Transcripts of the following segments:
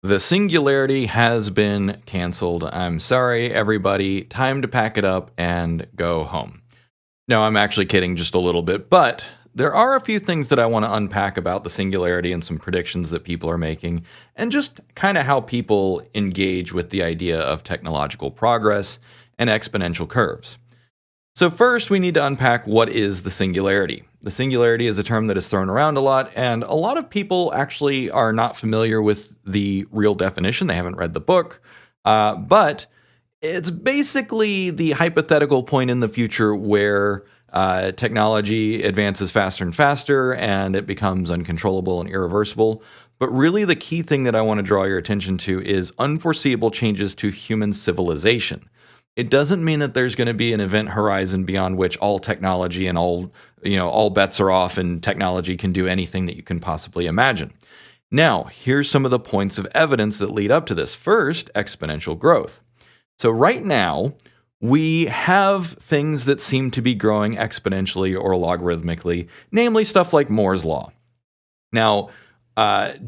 The Singularity has been canceled. I'm sorry, everybody. Time to pack it up and go home. No, I'm actually kidding just a little bit, but there are a few things that I want to unpack about the Singularity and some predictions that people are making, and just kind of how people engage with the idea of technological progress and exponential curves. So first, we need to unpack what is the singularity. The singularity is a term that is thrown around a lot, and a lot of people actually are not familiar with the real definition. They haven't read the book, but it's basically the hypothetical point in the future where technology advances faster and faster, and it becomes uncontrollable and irreversible. But really, the key thing that I want to draw your attention to is unforeseeable changes to human civilization. It doesn't mean that there's going to be an event horizon beyond which all technology and all bets are off and technology can do anything that you can possibly imagine. Now, here's some of the points of evidence that lead up to this. First, exponential growth. So right now, we have things that seem to be growing exponentially or logarithmically, namely stuff like Moore's law. Now,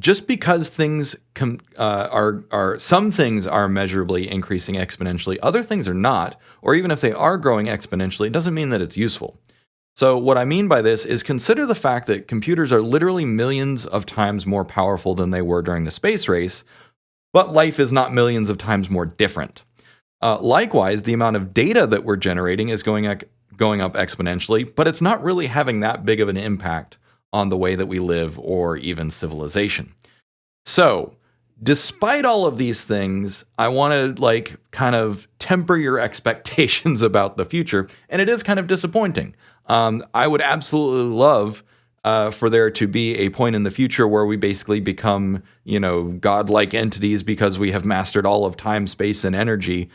just because things some things are measurably increasing exponentially, other things are not, or even if they are growing exponentially, it doesn't mean that it's useful. So what I mean by this is consider the fact that computers are literally millions of times more powerful than they were during the space race, but life is not millions of times more different. Likewise, the amount of data that we're generating is going up exponentially, but it's not really having that big of an impact on the way that we live or even civilization. So, despite all of these things, I want to kind of temper your expectations about the future, and it is kind of disappointing. I would absolutely love for there to be a point in the future where we basically become, godlike entities because we have mastered all of time, space, and energy,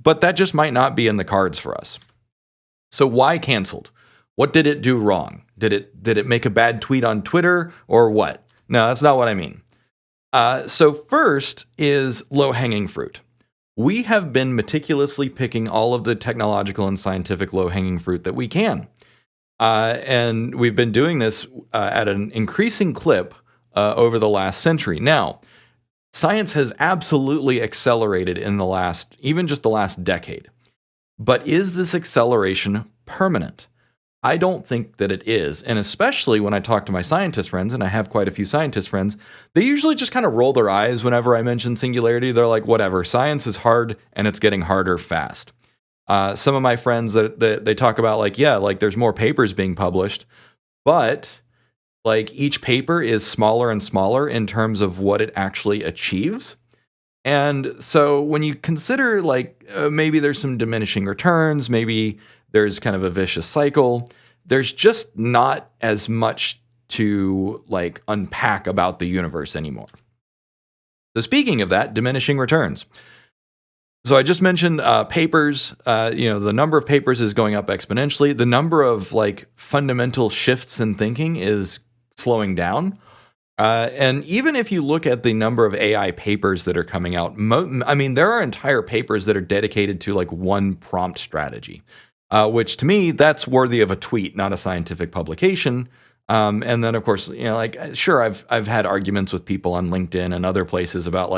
but that just might not be in the cards for us. So why canceled? What did it do wrong? Did it make a bad tweet on Twitter or what? No, that's not what I mean. So first is low-hanging fruit. We have been meticulously picking all of the technological and scientific low-hanging fruit that we can. And we've been doing this at an increasing clip over the last century. Now, science has absolutely accelerated in even just the last decade. But is this acceleration permanent? I don't think that it is. And especially when I talk to my scientist friends, and I have quite a few scientist friends, they usually just kind of roll their eyes whenever I mention singularity. They're like, whatever, science is hard and it's getting harder fast. Some of my friends that they talk about there's more papers being published, but each paper is smaller and smaller in terms of what it actually achieves. And so when you consider maybe there's some diminishing returns, maybe there's kind of a vicious cycle, there's just not as much to unpack about the universe anymore. So speaking of that, diminishing returns. So I just mentioned papers, the number of papers is going up exponentially. The number of fundamental shifts in thinking is slowing down. And even if you look at the number of AI papers that are coming out, there are entire papers that are dedicated to one prompt strategy, which to me, that's worthy of a tweet, not a scientific publication. And then of course, sure, I've had arguments with people on LinkedIn and other places about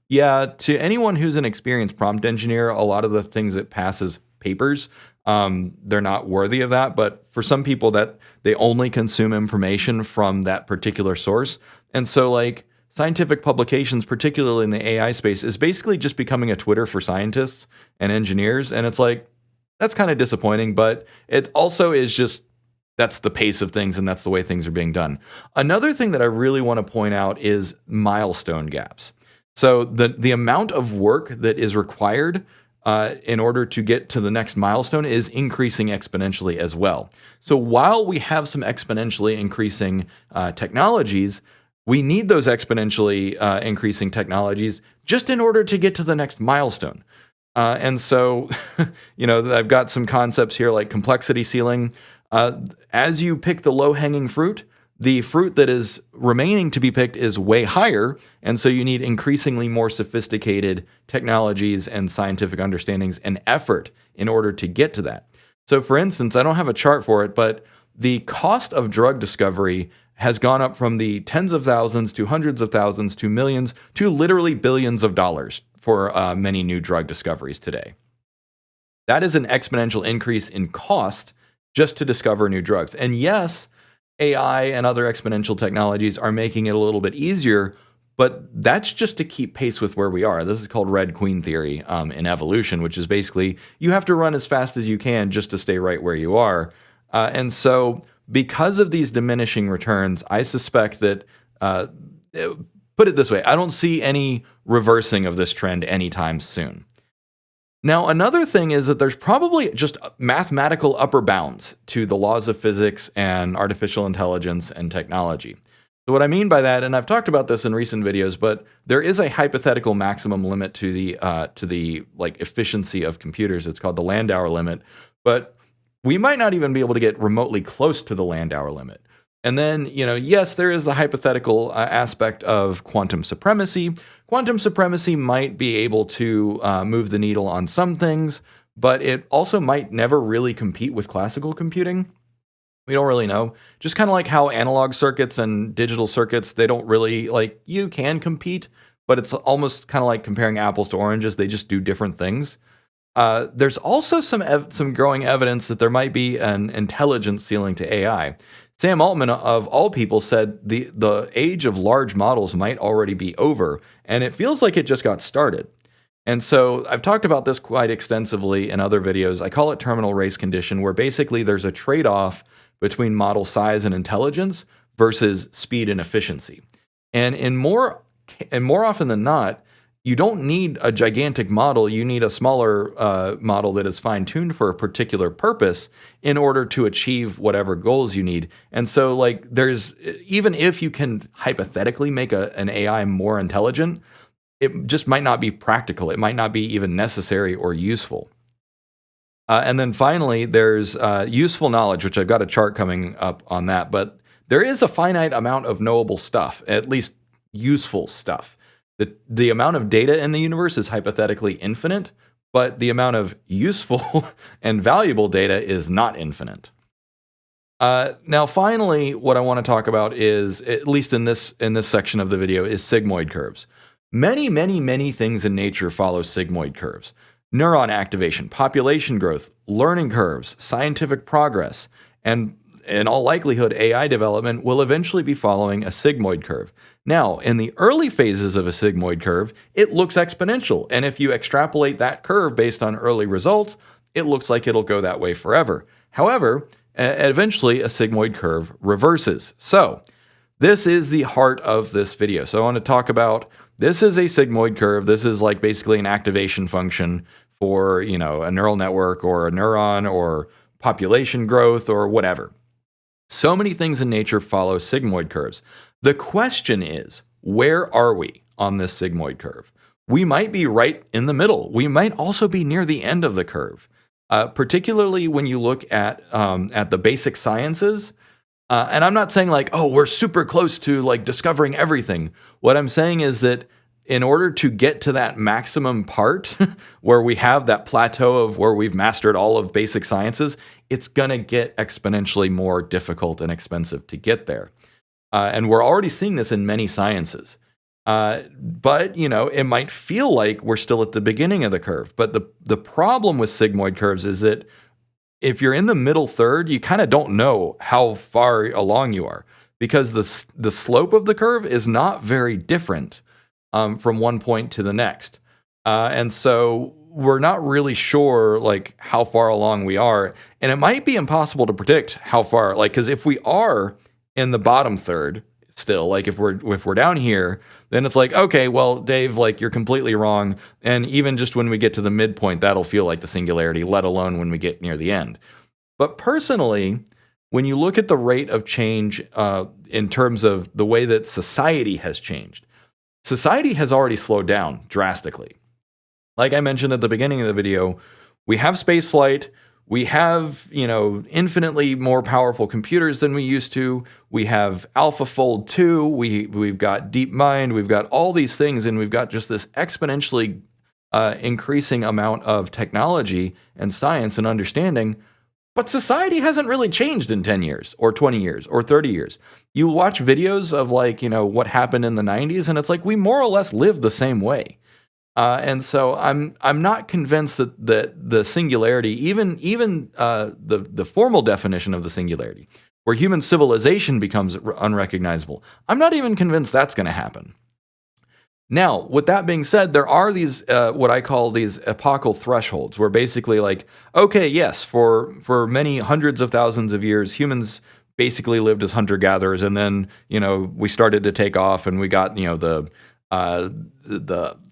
to anyone who's an experienced prompt engineer, a lot of the things that pass as papers, they're not worthy of that. But for some people, that they only consume information from that particular source. And so scientific publications, particularly in the AI space, is basically just becoming a Twitter for scientists and engineers. And it's that's kind of disappointing, but it also is just, that's the pace of things and that's the way things are being done. Another thing that I really want to point out is milestone gaps. So the amount of work that is required in order to get to the next milestone is increasing exponentially as well. So while we have some exponentially increasing technologies, we need those exponentially increasing technologies just in order to get to the next milestone. And so, I've got some concepts here like complexity ceiling. As you pick the low-hanging fruit, the fruit that is remaining to be picked is way higher, and so you need increasingly more sophisticated technologies and scientific understandings and effort in order to get to that. So for instance, I don't have a chart for it, but the cost of drug discovery has gone up from the tens of thousands to hundreds of thousands to millions to literally billions of dollars for many new drug discoveries today. That is an exponential increase in cost just to discover new drugs. And yes, AI and other exponential technologies are making it a little bit easier, but that's just to keep pace with where we are. This is called Red Queen theory in evolution, which is basically you have to run as fast as you can just to stay right where you are. And so because of these diminishing returns, I suspect that, put it this way, I don't see any reversing of this trend anytime soon. Now, another thing is that there's probably just mathematical upper bounds to the laws of physics and artificial intelligence and technology. So what I mean by that, and I've talked about this in recent videos, but there is a hypothetical maximum limit to the like efficiency of computers. It's called the Landauer limit, but we might not even be able to get remotely close to the Landauer limit. And then, yes, there is the hypothetical aspect of quantum supremacy. Quantum supremacy might be able to move the needle on some things, but it also might never really compete with classical computing. We don't really know. Just kind of like how analog circuits and digital circuits, they don't really, you can compete, but it's almost kind of like comparing apples to oranges. They just do different things. There's also some growing evidence that there might be an intelligence ceiling to AI. Sam Altman, of all people, said the age of large models might already be over, and it feels like it just got started. And so I've talked about this quite extensively in other videos. I call it terminal race condition, where basically there's a trade-off between model size and intelligence versus speed and efficiency. And more often than not, you don't need a gigantic model. You need a smaller model that is fine-tuned for a particular purpose in order to achieve whatever goals you need. And so, there's, even if you can hypothetically make an AI more intelligent, it just might not be practical. It might not be even necessary or useful. And then finally, there's useful knowledge, which I've got a chart coming up on that. But there is a finite amount of knowable stuff, at least useful stuff. The amount of data in the universe is hypothetically infinite, but the amount of useful and valuable data is not infinite. Now, finally, what I want to talk about is, at least in this section of the video, is sigmoid curves. Many, many, many things in nature follow sigmoid curves. Neuron activation, population growth, learning curves, scientific progress, and in all likelihood, AI development will eventually be following a sigmoid curve. Now, in the early phases of a sigmoid curve, it looks exponential. And if you extrapolate that curve based on early results, it looks like it'll go that way forever. However, eventually a sigmoid curve reverses. So this is the heart of this video. So I want to talk about, this is a sigmoid curve. This is like basically an activation function for, a neural network or a neuron or population growth or whatever. So many things in nature follow sigmoid curves. The question is, where are we on this sigmoid curve? We might be right in the middle. We might also be near the end of the curve, particularly when you look at the basic sciences. And I'm not saying we're super close to discovering everything. What I'm saying is that in order to get to that maximum part where we have that plateau of where we've mastered all of basic sciences, it's going to get exponentially more difficult and expensive to get there. And we're already seeing this in many sciences. But, it might feel like we're still at the beginning of the curve. But the problem with sigmoid curves is that if you're in the middle third, you kind of don't know how far along you are, because the slope of the curve is not very different from one point to the next. And so we're not really sure how far along we are. And it might be impossible to predict how far, because if we are in the bottom third still, if we're down here, then it's okay, well, Dave, you're completely wrong. And even just when we get to the midpoint, that'll feel like the singularity, let alone when we get near the end. But personally, when you look at the rate of change in terms of the way that society has changed, society has already slowed down drastically. Like I mentioned at the beginning of the video, we have spaceflight. We have, infinitely more powerful computers than we used to. We have AlphaFold 2. We've got DeepMind. We've got all these things, and we've got just this exponentially increasing amount of technology and science and understanding. But society hasn't really changed in 10 years or 20 years or 30 years. You watch videos of like, what happened in the 90s, and it's like we more or less live the same way. And so I'm not convinced that the singularity, even the formal definition of the singularity, where human civilization becomes unrecognizable, I'm not even convinced that's going to happen. Now, with that being said, there are these what I call these epochal thresholds, where basically, like, okay, yes, for many hundreds of thousands of years, humans basically lived as hunter gatherers, and then we started to take off, and we got the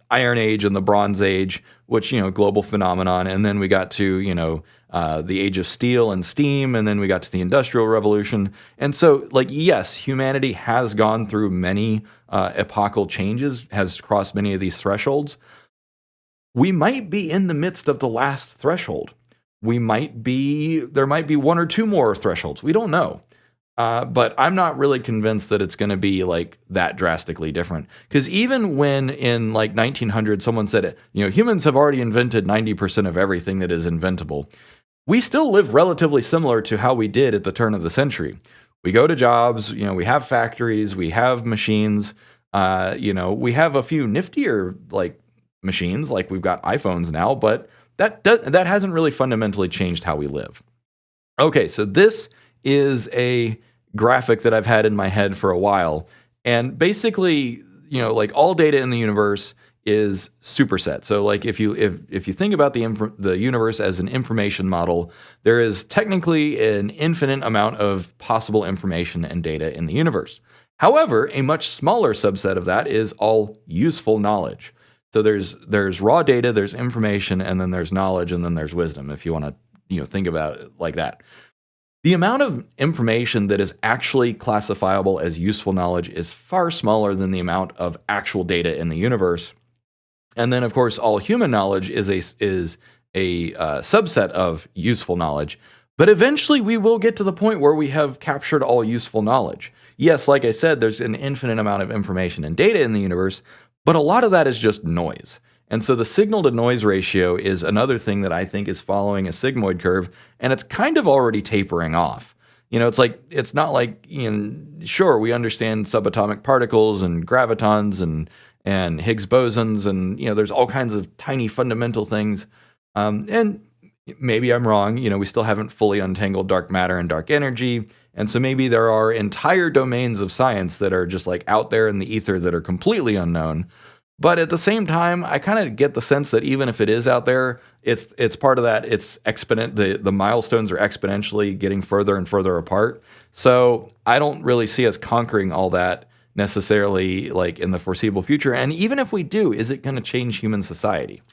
Iron Age and the Bronze Age, which global phenomenon, and then we got to the Age of Steel and Steam, and then we got to the Industrial Revolution. And so, like, yes, humanity has gone through many epochal changes, has crossed many of these thresholds. We might be in the midst of the last threshold. There might be one or two more thresholds. We don't know. But I'm not really convinced that it's going to be like that drastically different. Because even when in like 1900 someone said, humans have already invented 90% of everything that is inventable, we still live relatively similar to how we did at the turn of the century. We go to jobs, we have factories, we have machines, we have a few niftier like machines, like we've got iPhones now, but that hasn't really fundamentally changed how we live. Okay, so this is a graphic that I've had in my head for a while, and basically, like all data in the universe is superset. So, like if you think about the universe as an information model, there is technically an infinite amount of possible information and data in the universe. However, a much smaller subset of that is all useful knowledge. So there's raw data, there's information, and then there's knowledge, and then there's wisdom. If you want to think about it like that. The amount of information that is actually classifiable as useful knowledge is far smaller than the amount of actual data in the universe. And then, of course, all human knowledge is a subset of useful knowledge. But eventually, we will get to the point where we have captured all useful knowledge. Yes, like I said, there's an infinite amount of information and data in the universe, but a lot of that is just noise. And so the signal to noise ratio is another thing that I think is following a sigmoid curve, and it's kind of already tapering off. It's not like, sure, we understand subatomic particles and gravitons and Higgs bosons, and there's all kinds of tiny fundamental things. And maybe I'm wrong. We still haven't fully untangled dark matter and dark energy, and so maybe there are entire domains of science that are just like out there in the ether that are completely unknown. But at the same time, I kind of get the sense that even if it is out there, it's part of that. It's the milestones are exponentially getting further and further apart. So I don't really see us conquering all that necessarily, like in the foreseeable future. And even if we do, is it going to change human society?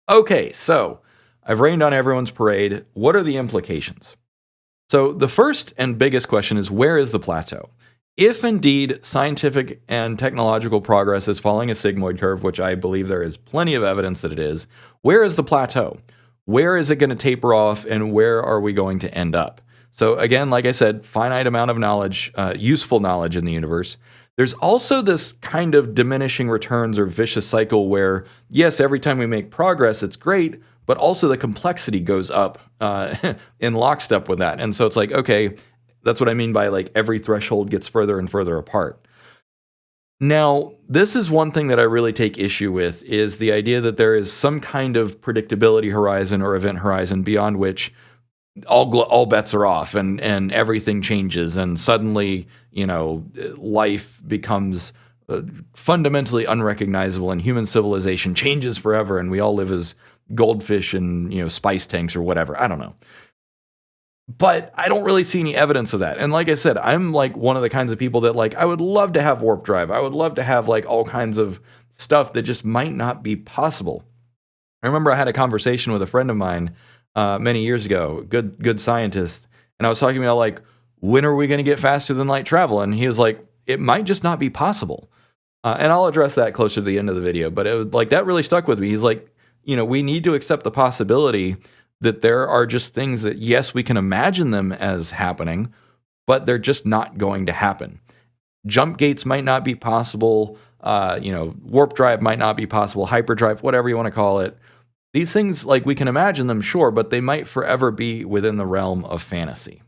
Okay, so I've rained on everyone's parade. What are the implications? So the first and biggest question is, where is the plateau? If indeed scientific and technological progress is following a sigmoid curve, which I believe there is plenty of evidence that it is, where is the plateau? Where is it going to taper off, and where are we going to end up? So again, like I said, finite amount of knowledge, useful knowledge in the universe. There's also this kind of diminishing returns or vicious cycle where, yes, every time we make progress, it's great, but also the complexity goes up in lockstep with that. And so it's like, okay, that's what I mean by like every threshold gets further and further apart. Now, this is one thing that I really take issue with, is the idea that there is some kind of predictability horizon or event horizon beyond which all bets are off and everything changes, and suddenly, life becomes fundamentally unrecognizable, and human civilization changes forever, and we all live as goldfish and spice tanks or whatever. I don't know. But I don't really see any evidence of that. And like I said, I'm like one of the kinds of people that like, I would love to have warp drive. I would love to have like all kinds of stuff that just might not be possible. I remember I had a conversation with a friend of mine many years ago, good scientist, and I was talking about like, when are we going to get faster than light travel? And he was like, it might just not be possible. And I'll address that closer to the end of the video. But it was like, that really stuck with me. He's like, we need to accept the possibility that there are just things that, yes, we can imagine them as happening, but they're just not going to happen. Jump gates might not be possible. Warp drive might not be possible. Hyperdrive, whatever you want to call it. These things, like, we can imagine them, sure, but they might forever be within the realm of fantasy.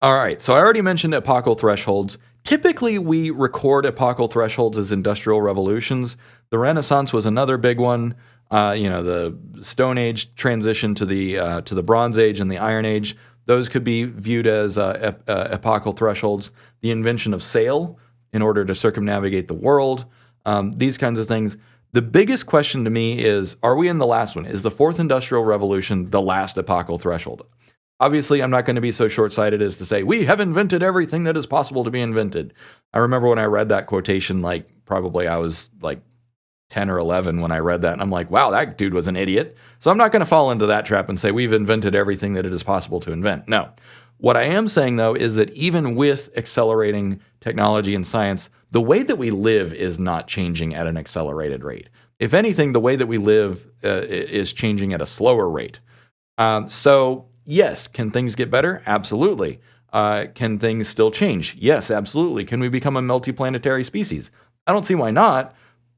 All right, so I already mentioned epochal thresholds. Typically, we record epochal thresholds as industrial revolutions. The Renaissance was another big one. The Stone Age transition to the Bronze Age and the Iron Age. Those could be viewed as epochal thresholds. The invention of sail in order to circumnavigate the world. These kinds of things. The biggest question to me is, are we in the last one? Is the Fourth Industrial Revolution the last epochal threshold? Obviously, I'm not going to be so short-sighted as to say, we have invented everything that is possible to be invented. I remember when I read that quotation, probably I was 10 or 11 when I read that, and I'm like, wow, that dude was an idiot. So I'm not going to fall into that trap and say we've invented everything that it is possible to invent. No. What I am saying, though, is that even with accelerating technology and science, the way that we live is not changing at an accelerated rate. If anything, the way that we live is changing at a slower rate. So yes, can things get better? Absolutely. Can things still change? Yes, absolutely. Can we become a multiplanetary species? I don't see why not,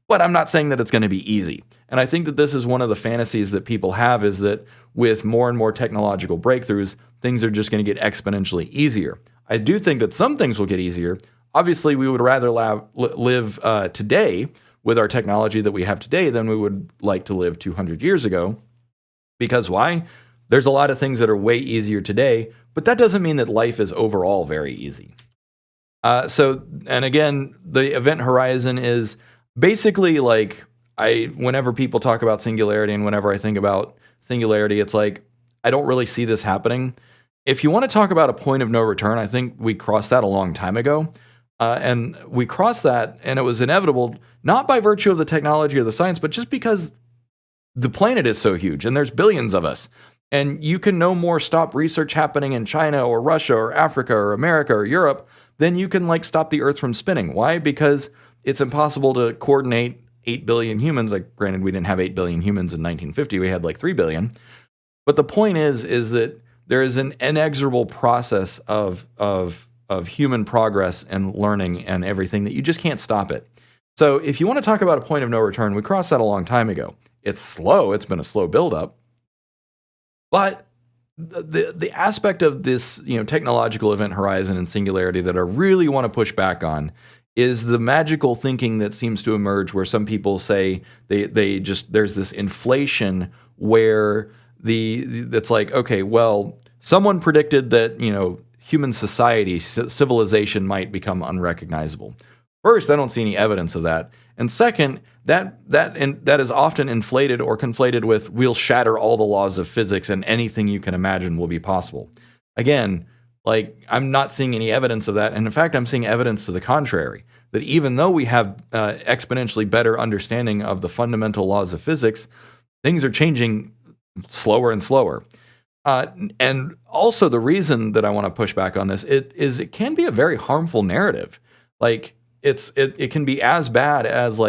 but I'm not saying that it's going to be easy. And I think that this is one of the fantasies that people have, is that with more and more technological breakthroughs, things are just going to get exponentially easier. I do think that some things will get easier. Obviously, we would rather live today with our technology that we have today than we would like to live 200 years ago. Because why? There's a lot of things that are way easier today, but that doesn't mean that life is overall very easy. And again, the event horizon is basically whenever people talk about singularity and whenever I think about singularity, it's like, I don't really see this happening. If you want to talk about a point of no return, I think we crossed that a long time ago. And we crossed that, and it was inevitable, not by virtue of the technology or the science, but just because the planet is so huge and there's billions of us. And you can no more stop research happening in China or Russia or Africa or America or Europe than you can stop the Earth from spinning. Why? Because it's impossible to coordinate 8 billion humans. Granted, we didn't have 8 billion humans in 1950. We had 3 billion. But the point is that there is an inexorable process of human progress and learning and everything that you just can't stop it. So if you want to talk about a point of no return, we crossed that a long time ago. It's slow. It's been a slow buildup. But the aspect of this, technological event horizon and singularity that I really want to push back on is the magical thinking that seems to emerge, where some people say there's this inflation where that's like, okay, well, someone predicted that, human society, civilization might become unrecognizable. First, I don't see any evidence of that. And second, that is often inflated or conflated with, we'll shatter all the laws of physics and anything you can imagine will be possible. Again, I'm not seeing any evidence of that. And in fact, I'm seeing evidence to the contrary, that even though we have exponentially better understanding of the fundamental laws of physics, things are changing slower and slower. And also, the reason that I want to push back on this is it can be a very harmful narrative. It can be as bad as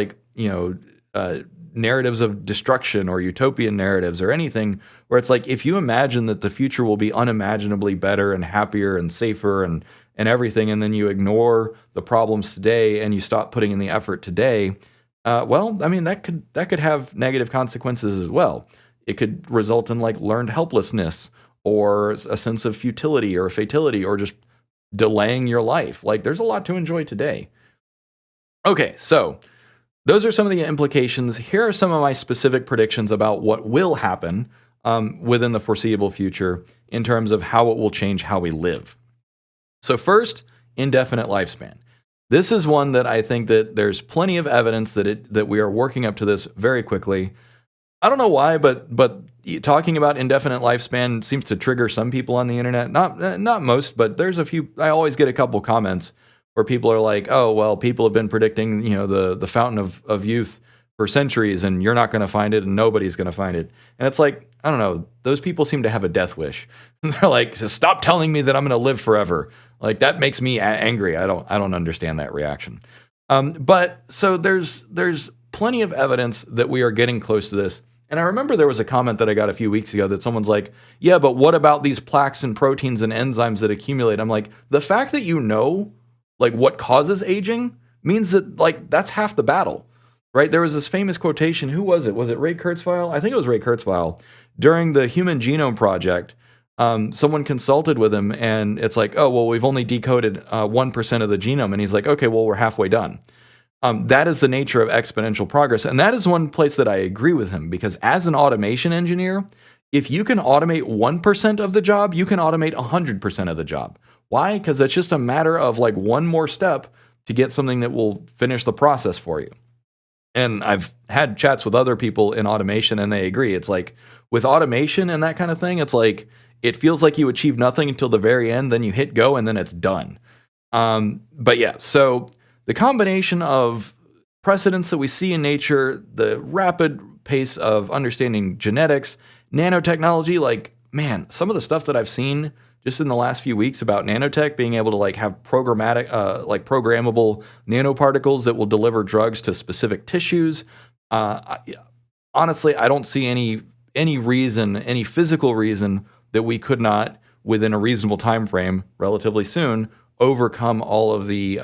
narratives of destruction or utopian narratives or anything, where it's like, if you imagine that the future will be unimaginably better and happier and safer and everything, and then you ignore the problems today and you stop putting in the effort today, that could have negative consequences as well. It could result in learned helplessness or a sense of futility or fatality or just delaying your life. There's a lot to enjoy today. Okay, so those are some of the implications. Here are some of my specific predictions about what will happen within the foreseeable future in terms of how it will change how we live. So first, indefinite lifespan. This is one that I think that there's plenty of evidence that we are working up to this very quickly. I don't know why, but talking about indefinite lifespan seems to trigger some people on the internet. Not most, but there's a few. I always get a couple comments where people are like, "Oh, well, people have been predicting, the fountain of youth for centuries, and you're not going to find it, and nobody's going to find it." And it's like, I don't know. Those people seem to have a death wish. They're like, "Stop telling me that I'm going to live forever." That makes me angry. I don't understand that reaction. But so there's plenty of evidence that we are getting close to this. And I remember there was a comment that I got a few weeks ago that someone's like, yeah, but what about these plaques and proteins and enzymes that accumulate? I'm like, the fact that what causes aging means that that's half the battle. right? There was this famous quotation. Who was it? Was it Ray Kurzweil? I think it was Ray Kurzweil. During the Human Genome Project, someone consulted with him, and it's like, oh, well, we've only decoded 1% of the genome. And he's like, okay, well, we're halfway done. That is the nature of exponential progress. And that is one place that I agree with him, because as an automation engineer, if you can automate 1% of the job, you can automate 100% of the job. Why? Because it's just a matter of like one more step to get something that will finish the process for you. And I've had chats with other people in automation, and they agree. It's like with automation and that kind of thing, it's like it feels like you achieve nothing until the very end, then you hit go, and then it's done. But yeah, so the combination of precedents that we see in nature, the rapid pace of understanding genetics, nanotechnology, like, man, some of the stuff that I've seen just in the last few weeks about nanotech being able to like have programmatic, like programmable nanoparticles that will deliver drugs to specific tissues. Honestly, I don't see any reason, any physical reason that we could not, within a reasonable time frame, relatively soon, overcome all of the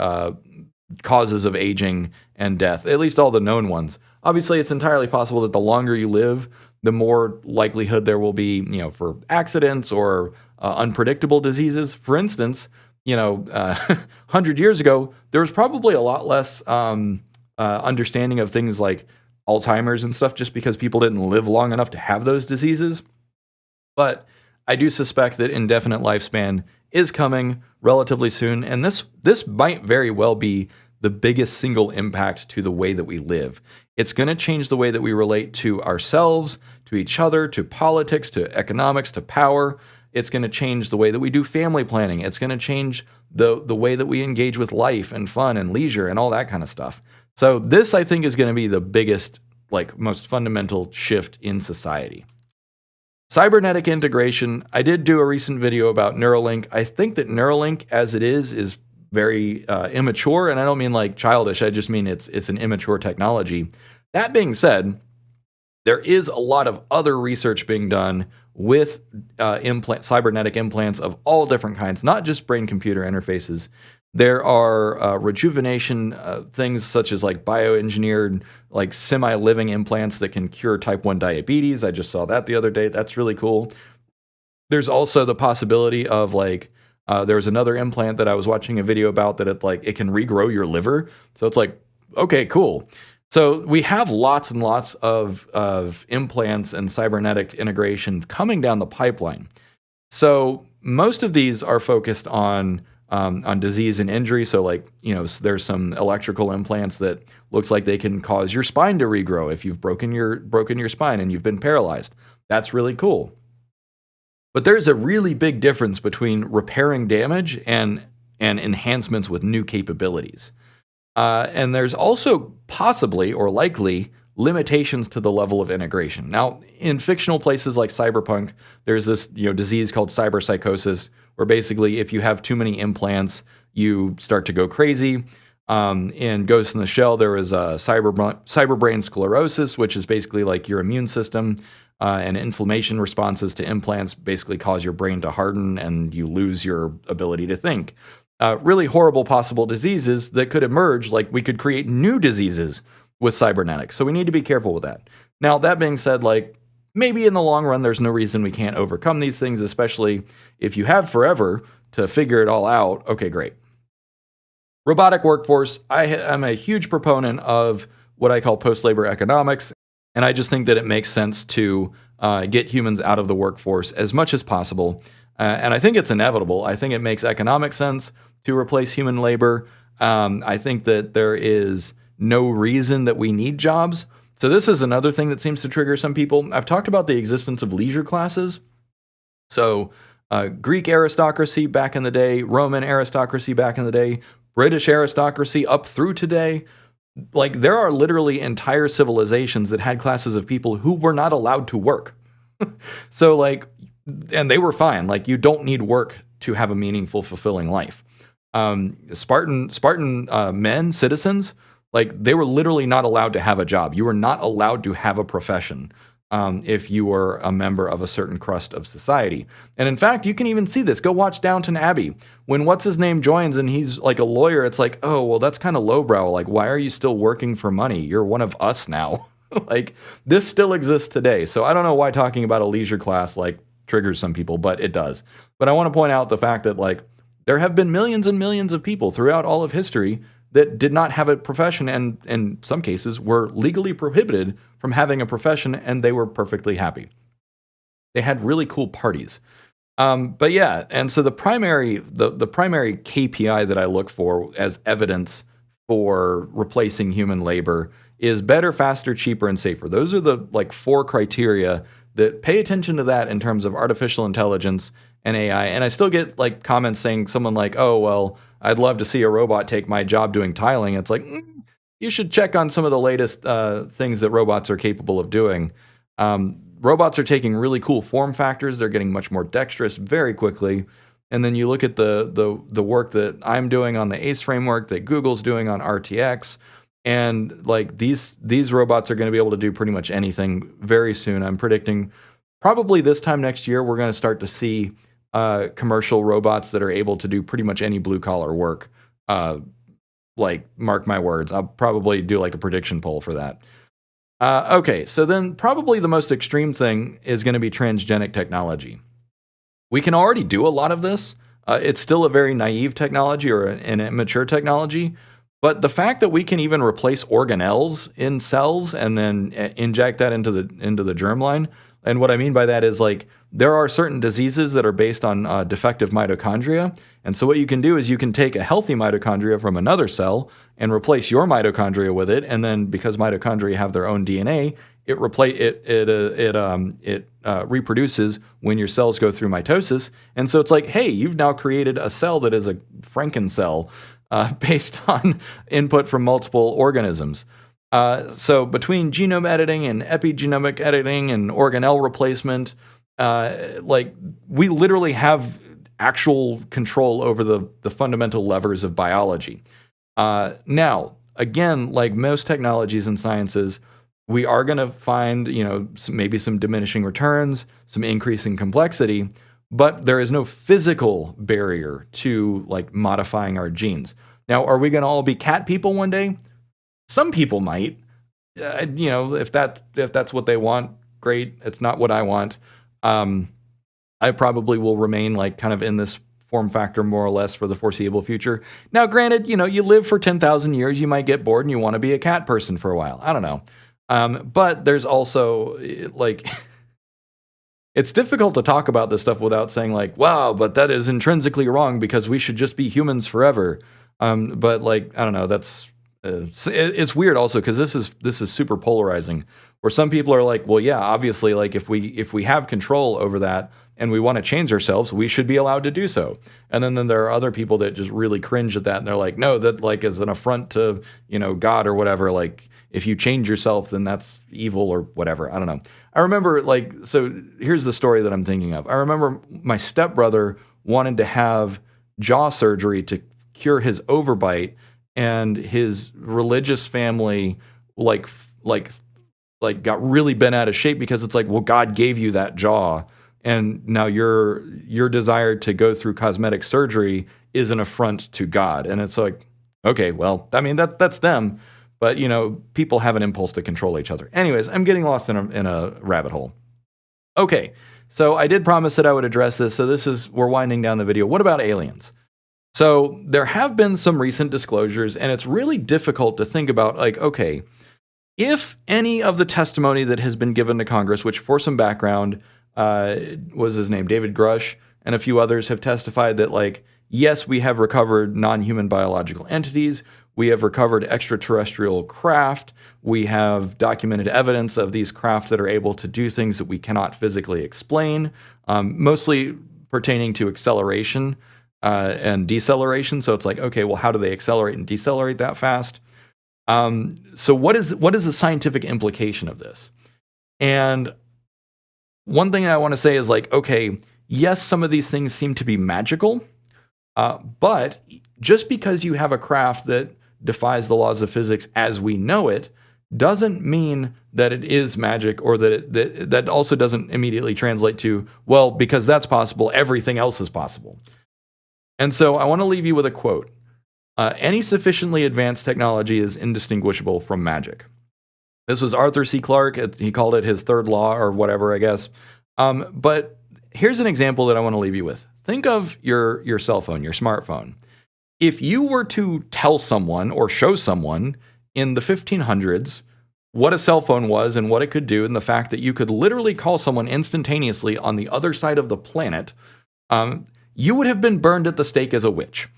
causes of aging and death, at least all the known ones. Obviously, it's entirely possible that the longer you live, the more likelihood there will be, for accidents or unpredictable diseases. For instance, 100 years ago, there was probably a lot less understanding of things like Alzheimer's and stuff, just because people didn't live long enough to have those diseases. But I do suspect that indefinite lifespan is coming relatively soon, and this might very well be the biggest single impact to the way that we live. It's going to change the way that we relate to ourselves, to each other, to politics, to economics, to power. It's going to change the way that we do family planning. It's going to change the way that we engage with life and fun and leisure and all that kind of stuff. So this, I think, is going to be the biggest, like, most fundamental shift in society. Cybernetic integration. I did do a recent video about Neuralink. I think that Neuralink, as it is very immature, and I don't mean like childish. I just mean it's an immature technology. That being said, there is a lot of other research being done with cybernetic implants of all different kinds, not just brain-computer interfaces. There are rejuvenation things such as like bioengineered, like semi-living implants that can cure type 1 diabetes. I just saw that the other day. That's really cool. There's also the possibility of like, there's another implant that I was watching a video about that it can regrow your liver. So it's like, okay, cool. So we have lots and lots of implants and cybernetic integration coming down the pipeline. So most of these are focused on disease and injury. So there's some electrical implants that looks like they can cause your spine to regrow if you've broken your spine and you've been paralyzed. That's really cool. But there's a really big difference between repairing damage and enhancements with new capabilities. And there's also possibly or likely limitations to the level of integration. Now, in fictional places like cyberpunk, there's this disease called cyberpsychosis, where basically if you have too many implants, you start to go crazy. In Ghost in the Shell, there is a cyberbrain sclerosis, which is basically like your immune system and inflammation responses to implants basically cause your brain to harden and you lose your ability to think. Really horrible possible diseases that could emerge. Like, we could create new diseases with cybernetics. So we need to be careful with that. Now, that being said, like, maybe in the long run, there's no reason we can't overcome these things, especially if you have forever to figure it all out. Okay, great. Robotic workforce. I'm a huge proponent of what I call post-labor economics, and I just think that it makes sense to get humans out of the workforce as much as possible. And I think it's inevitable. I think it makes economic sense to replace human labor. I think that there is no reason that we need jobs. So this is another thing that seems to trigger some people. I've talked about the existence of leisure classes. So Greek aristocracy back in the day, Roman aristocracy back in the day, British aristocracy up through today. Like, there are literally entire civilizations that had classes of people who were not allowed to work. So and they were fine. Like, you don't need work to have a meaningful, fulfilling life. Spartan men, citizens, like, they were literally not allowed to have a job. You were not allowed to have a profession. if you were a member of a certain crust of society. And in fact, you can even see this. Go watch Downton Abbey. When what's his name joins and he's like a lawyer, it's like, oh, well, that's kind of lowbrow. Like, why are you still working for money? You're one of us now. Like, this still exists today. So I don't know why talking about a leisure class like triggers some people, but it does. But I want to point out the fact that like there have been millions and millions of people throughout all of history that did not have a profession and in some cases were legally prohibited from having a profession, and they were perfectly happy. They had really cool parties. But yeah, and so the primary KPI that I look for as evidence for replacing human labor is better, faster, cheaper, and safer. Those are the like 4 criteria that pay attention to that in terms of artificial intelligence and AI. And I still get like comments saying someone like, "Oh, well, I'd love to see a robot take my job doing tiling." It's like, you should check on some of the latest things that robots are capable of doing. Robots are taking really cool form factors. They're getting much more dexterous very quickly. And then you look at the work that I'm doing on the ACE framework, that Google's doing on RTX, and like these robots are going to be able to do pretty much anything very soon. I'm predicting probably this time next year we're going to start to see commercial robots that are able to do pretty much any blue collar work. Like, mark my words, I'll probably do like a prediction poll for that. Okay, so then probably the most extreme thing is going to be transgenic technology. We can already do a lot of this. It's still a very naive technology or an immature technology, but the fact that we can even replace organelles in cells and then inject that into the germline, and what I mean by that is like there are certain diseases that are based on defective mitochondria, and so what you can do is you can take a healthy mitochondria from another cell and replace your mitochondria with it, and then because mitochondria have their own DNA, it reproduces when your cells go through mitosis, and so it's like, hey, you've now created a cell that is a Franken-cell based on input from multiple organisms. So between genome editing and epigenomic editing and organelle replacement, like we literally have actual control over the fundamental levers of biology. Now, again, like most technologies and sciences, we are going to find, maybe some diminishing returns, some increasing complexity, but there is no physical barrier to like modifying our genes. Now, are we going to all be cat people one day? Some people might, if that's what they want, great. It's not what I want. I probably will remain like kind of in this form factor more or less for the foreseeable future. Now, granted, you live for 10,000 years, you might get bored and you want to be a cat person for a while. I don't know. But there's also like, it's difficult to talk about this stuff without saying like, wow, but that is intrinsically wrong because we should just be humans forever. But like, I don't know, that's, it's weird also because this is super polarizing where some people are like, well, yeah, obviously, like if we have control over that and we want to change ourselves, we should be allowed to do so. And then there are other people that just really cringe at that and they're like, no, that like is an affront to, God or whatever. Like if you change yourself, then that's evil or whatever. I don't know. I remember like, so here's the story that I'm thinking of. I remember my stepbrother wanted to have jaw surgery to cure his overbite, and his religious family like got really bent out of shape because it's like, well, God gave you that jaw, and now your desire to go through cosmetic surgery is an affront to God. And it's like, okay, well, I mean that's them, but people have an impulse to control each other. Anyways, I'm getting lost in a rabbit hole. Okay, so I did promise that I would address this. So we're winding down the video. What about aliens? So there have been some recent disclosures, and it's really difficult to think about, like, okay, if any of the testimony that has been given to Congress, which for some background was his name, David Grush, and a few others have testified that, like, yes, we have recovered non-human biological entities, we have recovered extraterrestrial craft, we have documented evidence of these craft that are able to do things that we cannot physically explain, mostly pertaining to acceleration and deceleration. So it's like, okay, well, how do they accelerate and decelerate that fast? So what is the scientific implication of this? And one thing I want to say is like, okay, yes, some of these things seem to be magical, but just because you have a craft that defies the laws of physics as we know it doesn't mean that it is magic, or that also doesn't immediately translate to, well, because that's possible, everything else is possible. And so I want to leave you with a quote. Any sufficiently advanced technology is indistinguishable from magic. This was Arthur C. Clarke. He called it his third law or whatever, I guess. But here's an example that I want to leave you with. Think of your cell phone, your smartphone. If you were to tell someone or show someone in the 1500s what a cell phone was and what it could do, and the fact that you could literally call someone instantaneously on the other side of the planet, you would have been burned at the stake as a witch,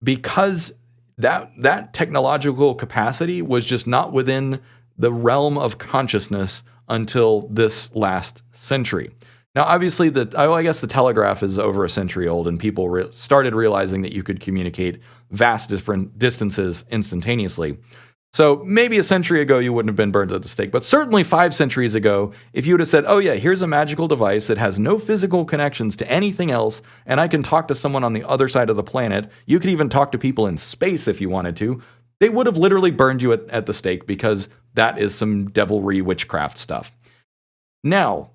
because that technological capacity was just not within the realm of consciousness until this last century. Now, obviously, I guess the telegraph is over a century old, and people started realizing that you could communicate vast different distances instantaneously. So maybe a century ago, you wouldn't have been burned at the stake. But certainly 5 centuries ago, if you would have said, oh yeah, here's a magical device that has no physical connections to anything else, and I can talk to someone on the other side of the planet, you could even talk to people in space if you wanted to, they would have literally burned you at the stake, because that is some devilry witchcraft stuff. Now,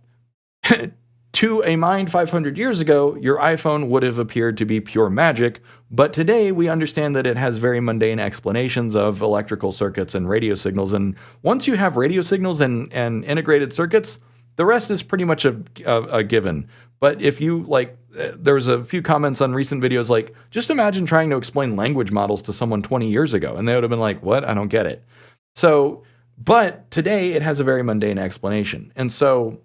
to a mind 500 years ago, your iPhone would have appeared to be pure magic, but today we understand that it has very mundane explanations of electrical circuits and radio signals, and once you have radio signals and integrated circuits, the rest is pretty much a given. But if you, there was a few comments on recent videos like, just imagine trying to explain language models to someone 20 years ago, and they would have been like, what? I don't get it. So, but today it has a very mundane explanation. And so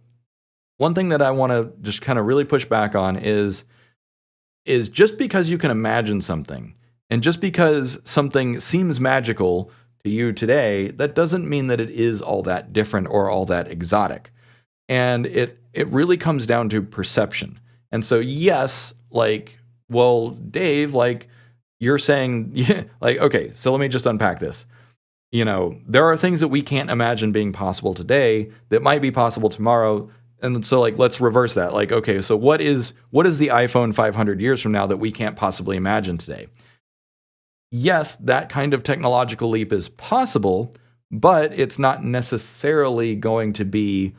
one thing that I want to just kind of really push back on is just because you can imagine something, and just because something seems magical to you today, that doesn't mean that it is all that different or all that exotic. And it really comes down to perception. And so, yes, well, Dave, you're saying, yeah, okay, so let me just unpack this. There are things that we can't imagine being possible today that might be possible tomorrow. And so, let's reverse that. Okay, so what is the iPhone 500 years from now that we can't possibly imagine today? Yes, that kind of technological leap is possible, but it's not necessarily going to be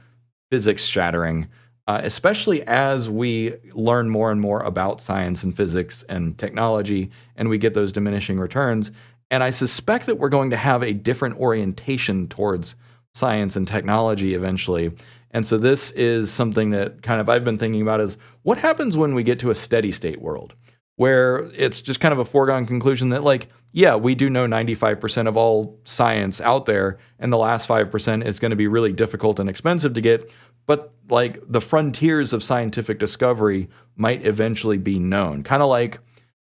physics shattering, especially as we learn more and more about science and physics and technology, and we get those diminishing returns. And I suspect that we're going to have a different orientation towards science and technology eventually. And so this is something that kind of I've been thinking about, is what happens when we get to a steady state world where it's just kind of a foregone conclusion that, yeah, we do know 95% of all science out there, and the last 5% is going to be really difficult and expensive to get. But the frontiers of scientific discovery might eventually be known. Kind of like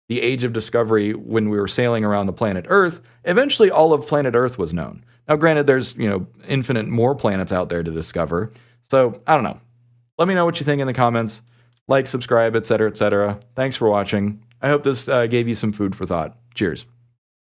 the age of discovery when we were sailing around the planet Earth. Eventually all of planet Earth was known. Now, granted, there's, infinite more planets out there to discover. So, I don't know. Let me know what you think in the comments. Like, subscribe, etc., etc. Thanks for watching. I hope this gave you some food for thought. Cheers.